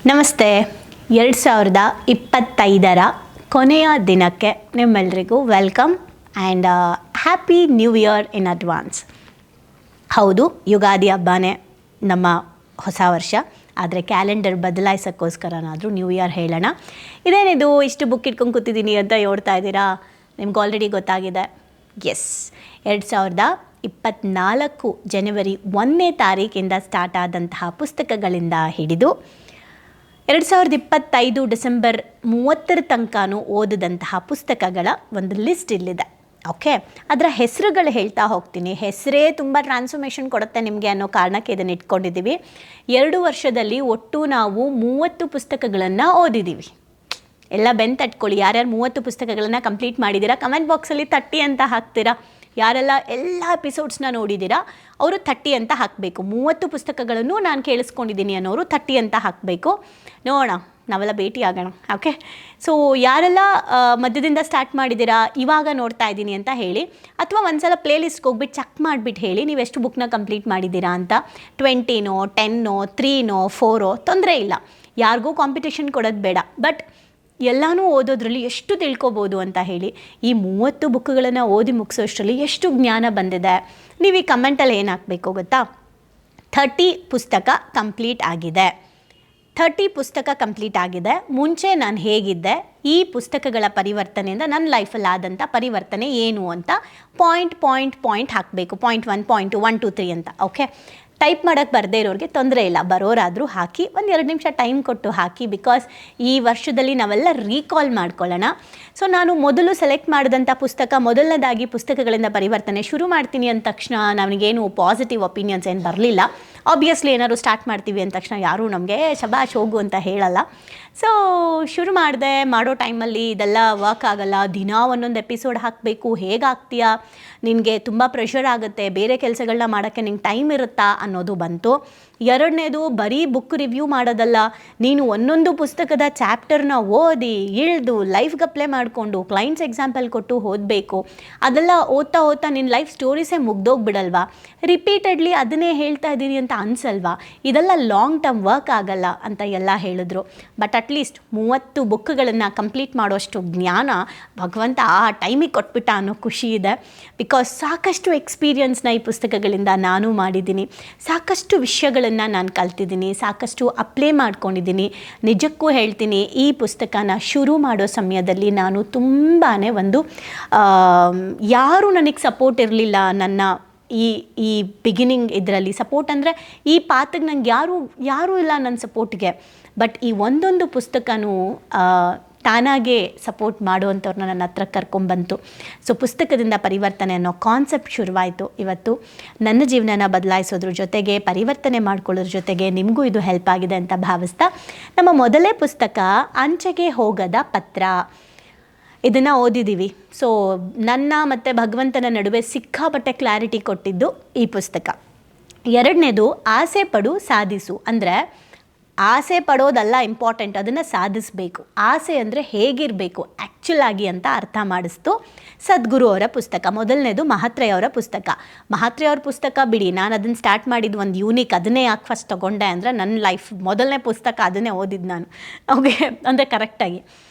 ನಮಸ್ತೆ. 2025ರ ಕೊನೆಯ ದಿನಕ್ಕೆ ನಿಮ್ಮೆಲ್ಲರಿಗೂ welcome and happy new year in advance. ಹೌದು, ಯುಗಾದಿ ಹಬ್ಬನೇ ನಮ್ಮ ಹೊಸ ವರ್ಷ. ಆದರೆ ಕ್ಯಾಲೆಂಡರ್ ಬದಲಾಯಿಸೋಕ್ಕೋಸ್ಕರನಾದರೂ ನ್ಯೂ ಇಯರ್ ಹೇಳೋಣ. ಇದೇನಿದು ಇಷ್ಟು ಬುಕ್ ಇಟ್ಕೊಂಡು ಕೂತಿದ್ದೀನಿ ಅಂತ ನೋಡ್ತಾ ಇದ್ದೀರಾ? ನಿಮ್ಗೆ ಆಲ್ರೆಡಿ ಗೊತ್ತಾಗಿದೆ. ಎಸ್, 2024 ಜನವರಿ 1ನೇ ತಾರೀಕಿಂದ ಸ್ಟಾರ್ಟ್ ಆದಂತಹ ಪುಸ್ತಕಗಳಿಂದ ಹಿಡಿದು 2025 ಡಿಸೆಂಬರ್ 30 ತನಕನೂ ಓದಿದಂತಹ ಪುಸ್ತಕಗಳ ಒಂದು ಲಿಸ್ಟ್ ಇಲ್ಲಿದೆ. ಓಕೆ, ಅದರ ಹೆಸರುಗಳು ಹೇಳ್ತಾ ಹೋಗ್ತೀನಿ. ಹೆಸರೇ ತುಂಬ ಟ್ರಾನ್ಸ್ಫಾರ್ಮೇಷನ್ ಕೊಡುತ್ತೆ ನಿಮಗೆ ಅನ್ನೋ ಕಾರಣಕ್ಕೆ ಇದನ್ನು ಇಟ್ಕೊಂಡಿದ್ದೀವಿ. 2 ವರ್ಷದಲ್ಲಿ ಒಟ್ಟು ನಾವು 30 ಪುಸ್ತಕಗಳನ್ನು ಓದಿದ್ದೀವಿ. ಎಲ್ಲ ಬೆನ್ ತಟ್ಕೊಳ್ಳಿ. ಯಾರ್ಯಾರು 30 ಪುಸ್ತಕಗಳನ್ನು ಕಂಪ್ಲೀಟ್ ಮಾಡಿದ್ದೀರಾ ಕಮೆಂಟ್ ಬಾಕ್ಸಲ್ಲಿ 30 ಅಂತ ಹಾಕ್ತೀರಾ. ಯಾರೆಲ್ಲ ಎಲ್ಲ ಎಪಿಸೋಡ್ಸ್ನ ನೋಡಿದ್ದೀರಾ ಅವರು 30 ಅಂತ ಹಾಕಬೇಕು. 30 ಪುಸ್ತಕಗಳನ್ನು ನಾನು ಕೇಳಿಸ್ಕೊಂಡಿದ್ದೀನಿ ಅನ್ನೋರು 30 ಅಂತ ಹಾಕಬೇಕು. ನೋಡೋಣ, ನಾವೆಲ್ಲ ಭೇಟಿ ಆಗೋಣ. ಓಕೆ, ಸೊ ಯಾರೆಲ್ಲ ಮಧ್ಯದಿಂದ ಸ್ಟಾರ್ಟ್ ಮಾಡಿದ್ದೀರಾ, ಇವಾಗ ನೋಡ್ತಾ ಇದ್ದೀನಿ ಅಂತ ಹೇಳಿ, ಅಥವಾ ಒಂದ್ಸಲ ಪ್ಲೇಲಿಸ್ಟ್ಗೆ ಹೋಗ್ಬಿಟ್ಟು ಚೆಕ್ ಮಾಡಿಬಿಟ್ಟು ಹೇಳಿ ನೀವು ಎಷ್ಟು ಬುಕ್ನ ಕಂಪ್ಲೀಟ್ ಮಾಡಿದ್ದೀರಾ ಅಂತ. 20ನೋ 10ನೋ 3ನೋ 4 ತೊಂದರೆ ಇಲ್ಲ, ಯಾರಿಗೂ ಕಾಂಪಿಟೇಷನ್ ಕೊಡೋದು ಬೇಡ. ಬಟ್ ಎಲ್ಲನೂ ಓದೋದ್ರಲ್ಲಿ ಎಷ್ಟು ತಿಳ್ಕೊಬೋದು ಅಂತ ಹೇಳಿ. ಈ 30 ಬುಕ್ಗಳನ್ನು ಓದಿ ಮುಗಿಸೋಷ್ಟರಲ್ಲಿ ಎಷ್ಟು ಜ್ಞಾನ ಬಂದಿದೆ. ನೀವು ಈ ಕಮೆಂಟಲ್ಲಿ ಏನು ಹಾಕಬೇಕು ಗೊತ್ತಾ? 30 ಪುಸ್ತಕ ಕಂಪ್ಲೀಟ್ ಆಗಿದೆ. 30 ಪುಸ್ತಕ ಕಂಪ್ಲೀಟ್ ಆಗಿದೆ. ಮುಂಚೆ ನಾನು ಹೇಗಿದ್ದೆ, ಈ ಪುಸ್ತಕಗಳ ಪರಿವರ್ತನೆಯಿಂದ ನನ್ನ ಲೈಫಲ್ಲಿ ಆದಂಥ ಪರಿವರ್ತನೆ ಏನು ಅಂತ ಪಾಯಿಂಟ್ ಹಾಕಬೇಕು. ಪಾಯಿಂಟ್ 1, ಪಾಯಿಂಟ್ 2, 1 2 3 ಅಂತ. ಓಕೆ, ಟೈಪ್ ಮಾಡೋಕ್ಕೆ ಬರದೇ ಇರೋರಿಗೆ ತೊಂದರೆ ಇಲ್ಲ, ಬರೋರಾದರೂ ಹಾಕಿ. 1-2 ನಿಮಿಷ ಟೈಮ್ ಕೊಟ್ಟು ಹಾಕಿ. ಬಿಕಾಸ್ ಈ ವರ್ಷದಲ್ಲಿ ನಾವೆಲ್ಲ ರೀಕಾಲ್ ಮಾಡ್ಕೊಳ್ಳೋಣ. ಸೊ ನಾನು ಮೊದಲು ಸೆಲೆಕ್ಟ್ ಮಾಡಿದಂಥ ಪುಸ್ತಕ, ಮೊದಲನೇದಾಗಿ ಪುಸ್ತಕಗಳಿಂದ ಪರಿವರ್ತನೆ ಶುರು ಮಾಡ್ತೀನಿ ಅಂದ ತಕ್ಷಣ ನನಗೇನು ಪಾಸಿಟಿವ್ ಒಪಿನಿಯನ್ಸ್ ಏನು ಬರಲಿಲ್ಲ. ಆಬ್ವಿಯಸ್ಲಿ ಏನಾದ್ರು ಸ್ಟಾರ್ಟ್ ಮಾಡ್ತೀವಿ ಅಂದ ತಕ್ಷಣ ಯಾರೂ ನಮಗೆ ಶಬಾಷ್ ಹೋಗು ಅಂತ ಹೇಳಲ್ಲ. ಸೊ ಶುರು ಮಾಡಿದೆ. ಮಾಡೋ ಟೈಮಲ್ಲಿ ಇದೆಲ್ಲ ವರ್ಕ್ ಆಗೋಲ್ಲ. ದಿನ ಒಂದೊಂದು ಎಪಿಸೋಡ್ ಹಾಕಬೇಕು, ಹೇಗಾಗ್ತೀಯಾ, ನಿನಗೆ ತುಂಬ ಪ್ರೆಷರ್ ಆಗುತ್ತೆ, ಬೇರೆ ಕೆಲಸಗಳನ್ನ ಮಾಡೋಕ್ಕೆ ನಿಂಗೆ ಟೈಮ್ ಇರುತ್ತಾ ಅನ್ನೋದು ಬಂತು. ಎರಡನೇದು, ಬರೀ ಬುಕ್ ರಿವ್ಯೂ ಮಾಡೋದಲ್ಲ, ನೀನು ಒಂದೊಂದು ಪುಸ್ತಕದ ಚಾಪ್ಟರ್ನ ಓದಿ ಇಳಿದು ಲೈಫ್ಗೆ ಅಪ್ಲೈ ಮಾಡಿಕೊಂಡು ಕ್ಲೈಂಟ್ಸ್ ಎಕ್ಸಾಂಪಲ್ ಕೊಟ್ಟು ಓದಬೇಕು. ಅದೆಲ್ಲ ಓದ್ತಾ ನಿನ್ನ ಲೈಫ್ ಸ್ಟೋರೀಸೇ ಮುಗ್ದೋಗ್ಬಿಡಲ್ವಾ? ರಿಪೀಟೆಡ್ಲಿ ಅದನ್ನೇ ಹೇಳ್ತಾ ಇದ್ದೀನಿ ಅಂತ ಅನ್ಸಲ್ವಾ? ಇದೆಲ್ಲ ಲಾಂಗ್ ಟರ್ಮ್ ವರ್ಕ್ ಆಗಲ್ಲ ಅಂತ ಎಲ್ಲ ಹೇಳಿದ್ರು. ಬಟ್ ಅಟ್ಲೀಸ್ಟ್ 30 ಬುಕ್ಗಳನ್ನು ಕಂಪ್ಲೀಟ್ ಮಾಡೋಷ್ಟು ಜ್ಞಾನ ಭಗವಂತ ಆ ಟೈಮಿಗೆ ಕೊಟ್ಬಿಟ್ಟ ಅನ್ನೋ ಖುಷಿ ಇದೆ. ಬಿಕಾಸ್ ಸಾಕಷ್ಟು ಎಕ್ಸ್ಪೀರಿಯನ್ಸ್ನ ಈ ಪುಸ್ತಕಗಳಿಂದ ನಾನು ಮಾಡಿದ್ದೀನಿ. ಸಾಕಷ್ಟು ವಿಷಯಗಳನ್ನು ನಾನು ಕಲ್ತಿದ್ದೀನಿ, ಸಾಕಷ್ಟು ಅಪ್ಲೈ ಮಾಡ್ಕೊಂಡಿದ್ದೀನಿ. ನಿಜಕ್ಕೂ ಹೇಳ್ತೀನಿ, ಈ ಪುಸ್ತಕನ ಶುರು ಮಾಡೋ ಸಮಯದಲ್ಲಿ ನಾನು ತುಂಬಾ ಯಾರೂ ನನಗೆ ಸಪೋರ್ಟ್ ಇರಲಿಲ್ಲ. ನನ್ನ ಈ ಬಿಗಿನಿಂಗ್ ಇದರಲ್ಲಿ ಸಪೋರ್ಟ್ ಅಂದರೆ ಈ ಪಾತ್ರಕ್ಕೆ ನಂಗೆ ಯಾರೂ ಇಲ್ಲ ನನ್ನ ಸಪೋರ್ಟ್ಗೆ. ಬಟ್ ಈ ಒಂದೊಂದು ಪುಸ್ತಕನೂ ತಾನಾಗೇ ಸಪೋರ್ಟ್ ಮಾಡುವಂಥವ್ರನ್ನ ನನ್ನ ಹತ್ರ ಕರ್ಕೊಂಡ್ಬಂತು. ಸೊ ಪುಸ್ತಕದಿಂದ ಪರಿವರ್ತನೆ ಅನ್ನೋ ಕಾನ್ಸೆಪ್ಟ್ ಶುರುವಾಯಿತು. ಇವತ್ತು ನನ್ನ ಜೀವನನ ಬದಲಾಯಿಸೋದ್ರ ಜೊತೆಗೆ, ಪರಿವರ್ತನೆ ಮಾಡ್ಕೊಳ್ಳೋದ್ರ ಜೊತೆಗೆ ನಿಮಗೂ ಇದು ಹೆಲ್ಪ್ ಆಗಿದೆ ಅಂತ ಭಾವಿಸ್ತಾ, ನಮ್ಮ ಮೊದಲೇ ಪುಸ್ತಕ ಅಂಚೆಗೆ ಹೋಗದ ಪತ್ರ. ಇದನ್ನು ಓದಿದ್ದೀವಿ. ಸೊ ನನ್ನ ಮತ್ತು ಭಗವಂತನ ನಡುವೆ ಸಿಕ್ಕಾಪಟ್ಟೆ ಕ್ಲಾರಿಟಿ ಕೊಟ್ಟಿದ್ದು ಈ ಪುಸ್ತಕ. ಎರಡನೇದು, ಆಸೆ ಪಡು ಸಾಧಿಸು. ಅಂದರೆ ಆಸೆ ಪಡೋದಲ್ಲ ಇಂಪಾರ್ಟೆಂಟ್, ಅದನ್ನು ಸಾಧಿಸಬೇಕು. ಆಸೆ ಅಂದರೆ ಹೇಗಿರಬೇಕು ಆ್ಯಕ್ಚುಲಾಗಿ ಅಂತ ಅರ್ಥ ಮಾಡಿಸ್ತು ಸದ್ಗುರು ಅವರ ಪುಸ್ತಕ. ಮೊದಲನೇದು ಮಹಾತ್ರೇಯ ಅವರ ಪುಸ್ತಕ. ಮಹಾತ್ರೇಯ ಅವ್ರ ಪುಸ್ತಕ ಬಿಡಿ, ನಾನು ಅದನ್ನು ಸ್ಟಾರ್ಟ್ ಮಾಡಿದ್ದು ಒಂದು ಯೂನಿಕ್. ಅದನ್ನೇ ಯಾಕೆ ಫಸ್ಟ್ ತೊಗೊಂಡೆ ಅಂದರೆ ನನ್ನ ಲೈಫ್ ಮೊದಲನೇ ಪುಸ್ತಕ ಅದನ್ನೇ ಓದಿದ್ದು ನಾನು. ಓಕೆ, ಅಂದರೆ ಕರೆಕ್ಟಾಗಿ.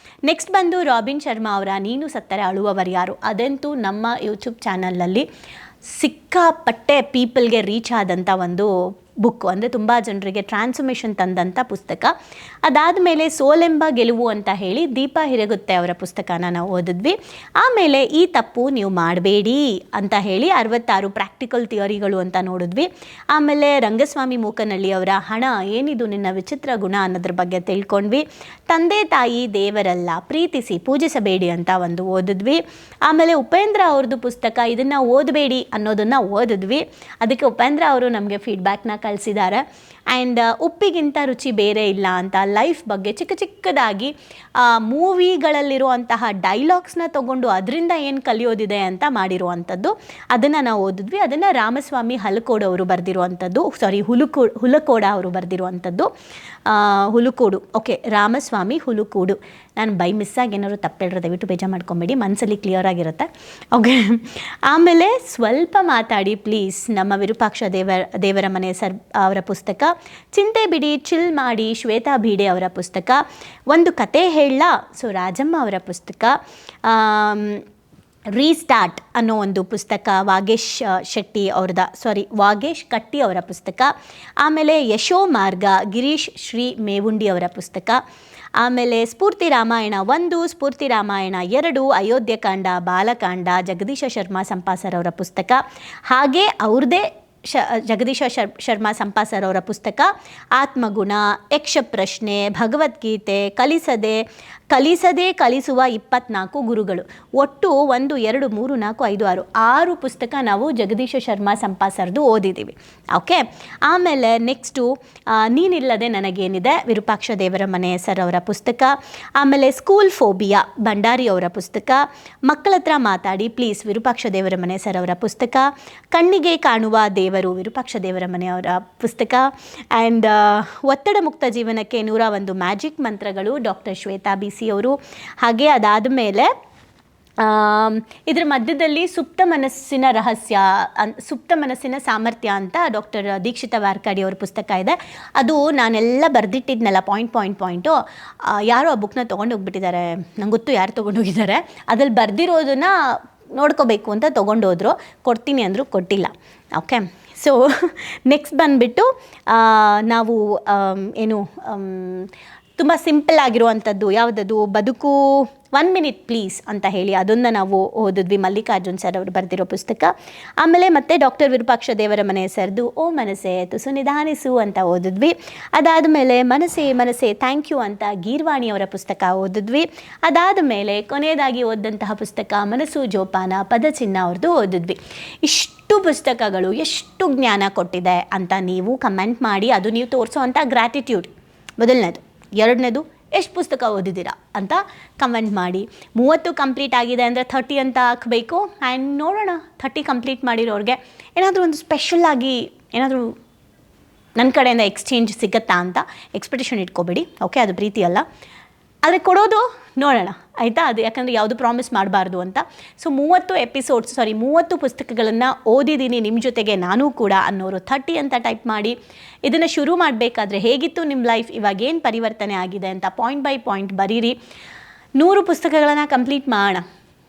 ನೆಕ್ಸ್ಟ್ ಬಂದು ರಾಬಿನ್ ಶರ್ಮಾ ಅವರ ನೀನು ಸತ್ತರೆ ಅಳುವವರು ಯಾರು. ಅದಂತೂ ನಮ್ಮ ಯೂಟ್ಯೂಬ್ ಚಾನಲಲ್ಲಿ ಸಿಕ್ಕಾಪಟ್ಟೆ ಪೀಪಲ್ಗೆ ರೀಚ್ ಆದಂಥ ಒಂದು ಬುಕ್ಕು. ಅಂದರೆ ತುಂಬ ಜನರಿಗೆ ಟ್ರಾನ್ಸ್ಫಾರ್ಮೇಷನ್ ತಂದಂಥ ಪುಸ್ತಕ. ಅದಾದಮೇಲೆ ಸೋಲೆಂಬ ಗೆಲುವು ಅಂತ ಹೇಳಿ ದೀಪಾ ಹಿರಗುತ್ತೆ ಅವರ ಪುಸ್ತಕನ ನಾವು ಓದಿದ್ವಿ. ಆಮೇಲೆ ಈ ತಪ್ಪು ನೀವು ಮಾಡಬೇಡಿ ಅಂತ ಹೇಳಿ 66 ಪ್ರಾಕ್ಟಿಕಲ್ ಥಿಯರಿಗಳು ಅಂತ ನೋಡಿದ್ವಿ. ಆಮೇಲೆ ರಂಗಸ್ವಾಮಿ ಮೂಕನಹಳ್ಳಿ ಅವರ ಹಣ ಏನಿದು ನಿನ್ನ ವಿಚಿತ್ರ ಗುಣ ಅನ್ನೋದ್ರ ಬಗ್ಗೆ ತಿಳ್ಕೊಂಡ್ವಿ. ತಂದೆ ತಾಯಿ ದೇವರಲ್ಲ, ಪ್ರೀತಿಸಿ ಪೂಜಿಸಬೇಡಿ ಅಂತ ಒಂದು ಓದಿದ್ವಿ. ಆಮೇಲೆ ಉಪೇಂದ್ರ ಅವ್ರದ್ದು ಪುಸ್ತಕ ಇದನ್ನು ಓದಬೇಡಿ ಅನ್ನೋದನ್ನು ಓದಿದ್ವಿ. ಅದಕ್ಕೆ ಉಪೇಂದ್ರ ಅವರು ನಮಗೆ ಫೀಡ್ಬ್ಯಾಕ್ನ ಕಳಿಸಿದ್ದಾರೆ. ಆ್ಯಂಡ್ ಉಪ್ಪಿಗಿಂತ ರುಚಿ ಬೇರೆ ಇಲ್ಲ ಅಂತ ಲೈಫ್ ಬಗ್ಗೆ ಚಿಕ್ಕದಾಗಿ ಮೂವಿಗಳಲ್ಲಿರುವಂತಹ ಡೈಲಾಗ್ಸ್ನ ತೊಗೊಂಡು ಅದರಿಂದ ಏನು ಕಲಿಯೋದಿದೆ ಅಂತ ಮಾಡಿರುವಂಥದ್ದು, ಅದನ್ನು ನಾವು ಓದಿದ್ವಿ. ಅದನ್ನು ರಾಮಸ್ವಾಮಿ ಹಲಕೋಡು ಅವರು ಬರೆದಿರುವಂಥದ್ದು, ಹುಲಕೋಡ ಅವರು ಬರೆದಿರುವಂಥದ್ದು. ಹುಲುಕೂಡು, ಓಕೆ, ರಾಮಸ್ವಾಮಿ ಹುಲುಕೂಡು. ನಾನು ಬೈ ಮಿಸ್ಸಾಗಿ ಏನಾದ್ರು ತಪ್ಪೇಳ್ರೆ ದಯವಿಟ್ಟು ಬೇಜಾರು ಮಾಡ್ಕೊಂಬೇಡಿ, ಮನಸ್ಸಲ್ಲಿ ಕ್ಲಿಯರ್ ಆಗಿರುತ್ತೆ. ಓಕೆ, ಆಮೇಲೆ ಸ್ವಲ್ಪ ಮಾತಾಡಿ ಪ್ಲೀಸ್ ನಮ್ಮ ವಿರೂಪಾಕ್ಷ ದೇವರ ಮನೆ ಅವರ ಪುಸ್ತಕ. ಚಿಂತೆ ಬಿಡಿ ಚಿಲ್ ಮಾಡಿ ಶ್ವೇತಾ ಬೀಡೆ ಅವರ ಪುಸ್ತಕ, ಒಂದು ಕತೆ ಹೇಳ ಸೊ ರಾಜಮ್ಮ ಅವರ ಪುಸ್ತಕ, ರೀಸ್ಟಾರ್ಟ್ ಅನ್ನೋ ಒಂದು ಪುಸ್ತಕ ವಾಗೇಶ್ ಕಟ್ಟಿ ಅವರ ಪುಸ್ತಕ, ಆಮೇಲೆ ಯಶೋ ಮಾರ್ಗ ಗಿರೀಶ್ ಶ್ರೀ ಮೇವುಂಡಿ ಅವರ ಪುಸ್ತಕ, ಆಮೇಲೆ ಸ್ಫೂರ್ತಿ ರಾಮಾಯಣ 1, ಸ್ಫೂರ್ತಿ ರಾಮಾಯಣ 2, ಅಯೋಧ್ಯಕಾಂಡ ಬಾಲಕಾಂಡ ಜಗದೀಶ ಶರ್ಮಾ ಸಂಪಾಸರ್ ಅವರ ಪುಸ್ತಕ, ಹಾಗೆ ಅವ್ರದ್ದೇ ಜಗದೀಶ ಶರ್ಮಾ ಸಂಪಾಸರ್ ಅವರ ಪುಸ್ತಕ ಆತ್ಮಗುಣ, ಯಕ್ಷ ಪ್ರಶ್ನೆ, ಭಗವದ್ಗೀತೆ, ಕಲಿಸುವ 24 ಗುರುಗಳು. ಒಟ್ಟು 1, 2, 3, 4, 5, 6 ಪುಸ್ತಕ ನಾವು ಜಗದೀಶ ಶರ್ಮಾ ಸಂಪಾಸರ್ದು ಓದಿದ್ದೀವಿ. ಓಕೆ, ಆಮೇಲೆ ನೆಕ್ಸ್ಟು ನೀನಿಲ್ಲದೆ ನನಗೇನಿದೆ ವಿರೂಪಾಕ್ಷ ದೇವರಮನೆ ಸರ್ ಅವರ ಪುಸ್ತಕ, ಆಮೇಲೆ ಸ್ಕೂಲ್ ಫೋಬಿಯಾ ಭಂಡಾರಿ ಅವರ ಪುಸ್ತಕ, ಮಕ್ಕಳ ಹತ್ರ ಮಾತಾಡಿ ಪ್ಲೀಸ್ ವಿರೂಪಾಕ್ಷ ದೇವರಮನೆ ಸರ್ ಅವರ ಪುಸ್ತಕ, ಕಣ್ಣಿಗೆ ಕಾಣುವ ದೇವರು ವಿರೂಪಾಕ್ಷ ದೇವರಮನೆ ಅವರ ಪುಸ್ತಕ, ಆ್ಯಂಡ್ ಒತ್ತಡ ಮುಕ್ತ ಜೀವನಕ್ಕೆ 101 ಮ್ಯಾಜಿಕ್ ಮಂತ್ರಗಳು ಡಾಕ್ಟರ್ ಶ್ವೇತಾ BC ಅವರು. ಹಾಗೆ ಅದಾದ ಮೇಲೆ ಇದರ ಮಧ್ಯದಲ್ಲಿ ಸುಪ್ತ ಮನಸ್ಸಿನ ಸಾಮರ್ಥ್ಯ ಅಂತ ಡಾಕ್ಟರ್ ದೀಕ್ಷಿತ ವಾರ್ಕಾಡಿ ಅವ್ರ ಪುಸ್ತಕ ಇದೆ. ಅದು ನಾನೆಲ್ಲ ಬರೆದಿಟ್ಟಿದ್ನಲ್ಲ ಪಾಯಿಂಟು, ಯಾರೋ ಆ ಬುಕ್ನ ತೊಗೊಂಡೋಗ್ಬಿಟ್ಟಿದ್ದಾರೆ, ನಂಗೆ ಗೊತ್ತು ಯಾರು ತೊಗೊಂಡೋಗಿದ್ದಾರೆ. ಅದ್ರಲ್ಲಿ ಬರೆದಿರೋದನ್ನ ನೋಡ್ಕೋಬೇಕು ಅಂತ ತೊಗೊಂಡೋದ್ರು, ಕೊಡ್ತೀನಿ ಅಂದರು, ಕೊಟ್ಟಿಲ್ಲ. ಓಕೆ, ಸೊ ನೆಕ್ಸ್ಟ್ ಬಂದುಬಿಟ್ಟು ನಾವು ತುಂಬ ಸಿಂಪಲ್ ಆಗಿರುವಂಥದ್ದು ಯಾವುದದು ಬದುಕು 1 ಮಿನಿಟ್ ಪ್ಲೀಸ್ ಅಂತ ಹೇಳಿ ಅದನ್ನು ನಾವು ಓದಿದ್ವಿ, ಮಲ್ಲಿಕಾರ್ಜುನ್ ಸರ್ ಅವರು ಬರೆದಿರೋ ಪುಸ್ತಕ. ಆಮೇಲೆ ಮತ್ತೆ ಡಾಕ್ಟರ್ ವಿರೂಪಾಕ್ಷ ದೇವರಮನೆ ಸರ್ದು ಓ ಮನಸ್ಸೆ ತುಸು ನಿಧಾನಿಸು ಅಂತ ಓದಿದ್ವಿ. ಅದಾದ ಮೇಲೆ ಮನಸ್ಸೆ ಥ್ಯಾಂಕ್ ಯು ಅಂತ ಗೀರ್ವಾಣಿ ಅವರ ಪುಸ್ತಕ ಓದಿದ್ವಿ. ಅದಾದ ಮೇಲೆ ಕೊನೆಯದಾಗಿ ಓದಿದಂತಹ ಪುಸ್ತಕ ಮನಸ್ಸು ಜೋಪಾನ ಪದಚಿಹ್ನ ಅವ್ರದ್ದು ಓದಿದ್ವಿ. ಇಷ್ಟು ಪುಸ್ತಕಗಳು ಎಷ್ಟು ಜ್ಞಾನ ಕೊಟ್ಟಿದೆ ಅಂತ ನೀವು ಕಮೆಂಟ್ ಮಾಡಿ, ಅದು ನೀವು ತೋರಿಸೋ ಅಂಥ ಗ್ರ್ಯಾಟಿಟ್ಯೂಡ್ ಮೊದಲನೇದು. ಎರಡನೇದು ಎಷ್ಟು ಪುಸ್ತಕ ಓದಿದ್ದೀರಾ ಅಂತ ಕಮೆಂಟ್ ಮಾಡಿ. 30 ಕಂಪ್ಲೀಟ್ ಆಗಿದೆ ಅಂದರೆ 30 ಅಂತ ಹಾಕಬೇಕು. ಆ್ಯಂಡ್ ನೋಡೋಣ 30 ಕಂಪ್ಲೀಟ್ ಮಾಡಿರೋರಿಗೆ ಏನಾದರೂ ಒಂದು ಸ್ಪೆಷಲ್ಲಾಗಿ ಏನಾದರೂ ನನ್ನ ಕಡೆಯಿಂದ ಎಕ್ಸ್ಚೇಂಜ್ ಸಿಗುತ್ತಾ ಅಂತ ಎಕ್ಸ್ಪೆಕ್ಟೇಷನ್ ಇಟ್ಕೋಬೇಡಿ. ಓಕೆ, ಅದು ಪ್ರೀತಿ ಅಲ್ಲ, ಆದರೆ ಕೊಡೋದು ನೋಡೋಣ ಆಯಿತಾ. ಅದು ಯಾಕಂದರೆ ಯಾವುದು ಪ್ರಾಮಿಸ್ ಮಾಡಬಾರ್ದು ಅಂತ. ಸೊ 30 ಪುಸ್ತಕಗಳನ್ನು ಓದಿದ್ದೀನಿ ನಿಮ್ಮ ಜೊತೆಗೆ ನಾನು ಕೂಡ ಅನ್ನೋರು 30 ಅಂತ ಟೈಪ್ ಮಾಡಿ. ಇದನ್ನು ಶುರು ಮಾಡಬೇಕಾದ್ರೆ ಹೇಗಿತ್ತು ನಿಮ್ಮ ಲೈಫ್, ಇವಾಗೇನು ಪರಿವರ್ತನೆ ಆಗಿದೆ ಅಂತ ಪಾಯಿಂಟ್ ಬೈ ಪಾಯಿಂಟ್ ಬರೀರಿ. 100 ಪುಸ್ತಕಗಳನ್ನು ಕಂಪ್ಲೀಟ್ ಮಾಡೋಣ,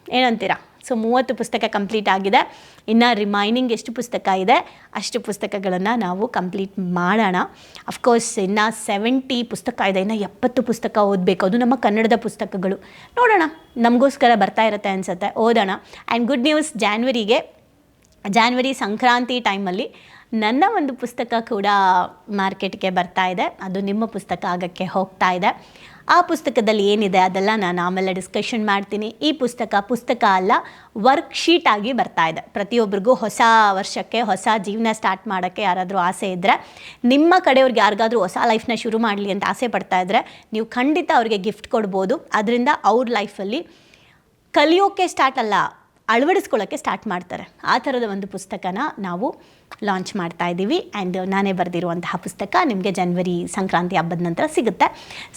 ಏನಂತೀರಾ? ಸೊ 30 ಪುಸ್ತಕ ಕಂಪ್ಲೀಟ್ ಆಗಿದೆ. ಇನ್ನು ರಿಮೈನಿಂಗ್ ಎಷ್ಟು ಪುಸ್ತಕ ಇದೆ ಅಷ್ಟು ಪುಸ್ತಕಗಳನ್ನು ನಾವು ಕಂಪ್ಲೀಟ್ ಮಾಡೋಣ. ಅಫ್ಕೋರ್ಸ್ ಇನ್ನು 70 ಪುಸ್ತಕ ಇದೆ, ಇನ್ನು 70 ಪುಸ್ತಕ ಓದಬೇಕು. ಅದು ನಮ್ಮ ಕನ್ನಡದ ಪುಸ್ತಕಗಳು. ನೋಡೋಣ, ನಮಗೋಸ್ಕರ ಬರ್ತಾ ಇರುತ್ತೆ ಅನಿಸುತ್ತೆ, ಓದೋಣ. And good news, January Sankranti ಟೈಮಲ್ಲಿ ನನ್ನ ಒಂದು ಪುಸ್ತಕ ಕೂಡ ಮಾರ್ಕೆಟ್ಗೆ ಬರ್ತಾ ಇದೆ. ಅದು ನಿಮ್ಮ ಪುಸ್ತಕ ಆಗೋಕ್ಕೆ ಹೋಗ್ತಾ ಇದೆ. ಆ ಪುಸ್ತಕದಲ್ಲಿ ಏನಿದೆ ಅದೆಲ್ಲ ನಾನು ಆಮೇಲೆ ಡಿಸ್ಕಷನ್ ಮಾಡ್ತೀನಿ. ಈ ಪುಸ್ತಕ ಅಲ್ಲ, ವರ್ಕ್ಶೀಟ್ ಆಗಿ ಬರ್ತಾ ಇದೆ. ಪ್ರತಿಯೊಬ್ಬರಿಗೂ ಹೊಸ ವರ್ಷಕ್ಕೆ ಹೊಸ ಜೀವನ ಸ್ಟಾರ್ಟ್ ಮಾಡೋಕ್ಕೆ ಯಾರಾದರೂ ಆಸೆ ಇದ್ದರೆ, ನಿಮ್ಮ ಕಡೆಯವ್ರಿಗೆ ಯಾರಿಗಾದರೂ ಹೊಸ ಲೈಫ್ನ ಶುರು ಮಾಡಲಿ ಅಂತ ಆಸೆ ಪಡ್ತಾ ಇದ್ದರೆ ನೀವು ಖಂಡಿತ ಅವ್ರಿಗೆ ಗಿಫ್ಟ್ ಕೊಡ್ಬೋದು. ಅದರಿಂದ ಅವ್ರ ಲೈಫಲ್ಲಿ ಕಲಿಯೋಕ್ಕೆ ಸ್ಟಾರ್ಟ್ ಅಲ್ಲ, ಅಳವಡಿಸ್ಕೊಳ್ಳೋಕ್ಕೆ ಸ್ಟಾರ್ಟ್ ಮಾಡ್ತಾರೆ. ಆ ಥರದ ಒಂದು ಪುಸ್ತಕನ ನಾವು ಲಾಂಚ್ ಮಾಡ್ತಾ ಇದ್ದೀವಿ. ಆ್ಯಂಡ್ ನಾನೇ ಬರೆದಿರುವಂತಹ ಪುಸ್ತಕ ನಿಮಗೆ ಜನವರಿ ಸಂಕ್ರಾಂತಿ ಹಬ್ಬದ ನಂತರ ಸಿಗುತ್ತೆ.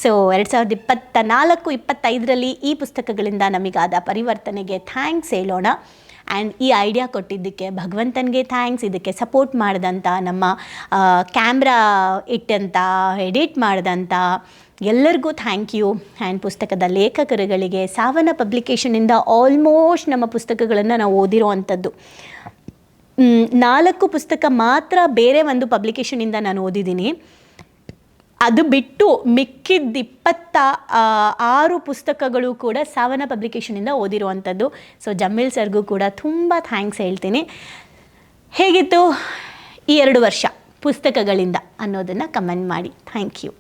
ಸೊ 2024-25ರಲ್ಲಿ ಈ ಪುಸ್ತಕಗಳಿಂದ ನಮಗಾದ ಪರಿವರ್ತನೆಗೆ ಥ್ಯಾಂಕ್ಸ್ ಹೇಳೋಣ. ಆ್ಯಂಡ್ ಈ ಐಡಿಯಾ ಕೊಟ್ಟಿದ್ದಕ್ಕೆ ಭಗವಂತನಿಗೆ ಥ್ಯಾಂಕ್ಸ್. ಇದಕ್ಕೆ ಸಪೋರ್ಟ್ ಮಾಡಿದಂಥ ನಮ್ಮ ಕ್ಯಾಮ್ರಾ ಇಟ್ಟಂಥ ಎಡಿಟ್ ಮಾಡಿದಂಥ ಎಲ್ಲರಿಗೂ ಥ್ಯಾಂಕ್ ಯು. ಆ್ಯಂಡ್ ಪುಸ್ತಕದ ಲೇಖಕರುಗಳಿಗೆ ಸಾವನ ಪಬ್ಲಿಕೇಷನಿಂದ ಆಲ್ಮೋಸ್ಟ್ ನಮ್ಮ ಪುಸ್ತಕಗಳನ್ನು ನಾವು ಓದಿರೋ ಅಂಥದ್ದು 4 ಪುಸ್ತಕ ಮಾತ್ರ ಬೇರೆ ಒಂದು ಪಬ್ಲಿಕೇಷನಿಂದ ನಾನು ಓದಿದ್ದೀನಿ. ಅದು ಬಿಟ್ಟು ಮಿಕ್ಕಿದ್ದ 26 ಪುಸ್ತಕಗಳು ಕೂಡ ಸಾವನ ಪಬ್ಲಿಕೇಷನಿಂದ ಓದಿರುವಂಥದ್ದು. ಸೊ ಜಮೀಲ್ ಸರ್ಗೂ ಕೂಡ ತುಂಬ ಥ್ಯಾಂಕ್ಸ್ ಹೇಳ್ತೀನಿ. ಹೇಗಿತ್ತು ಈ 2 ವರ್ಷ ಪುಸ್ತಕಗಳಿಂದ ಅನ್ನೋದನ್ನು ಕಮೆಂಟ್ ಮಾಡಿ. Thank you.